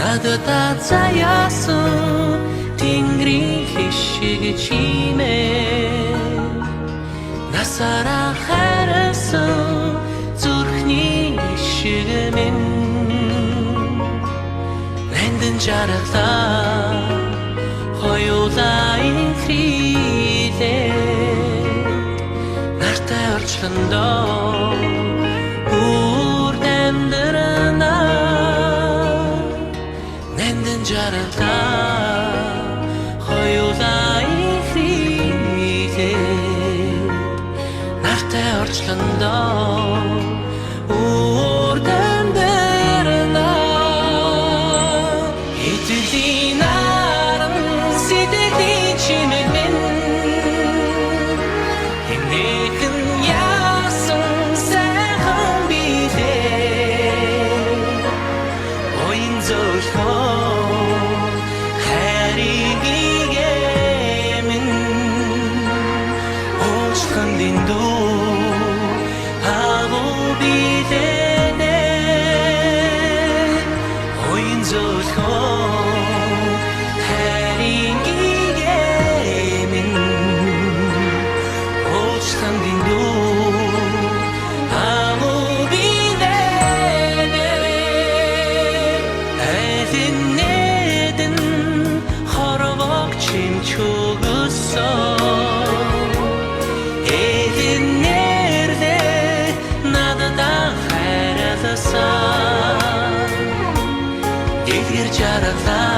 надад заяасан тэнгэрийн хишиг чимээ насаараа хайрсан зүрхний ишиг минь нандин жаргалаа хоёулаа инхрилээ нартай орчлондоо бүр дамдрана нандин жаргалаа хоёулаа инхрилээ нартай орчлондоо бүр дамдрана итгэлийн арам сэтгэлийн чимээ минь хинэхэн яасан сайхан билээ оин зөөлхөө хайрыг игэмэн очхон дэндүү агуу билэнэ оин зөөлхөө хайрыг игэмэн очхон дэндүү агуу билэнэ айлинэдэн хорвог чимчугсоо ээлинэрлээ надад хайрласан дэлгэр жаргалаа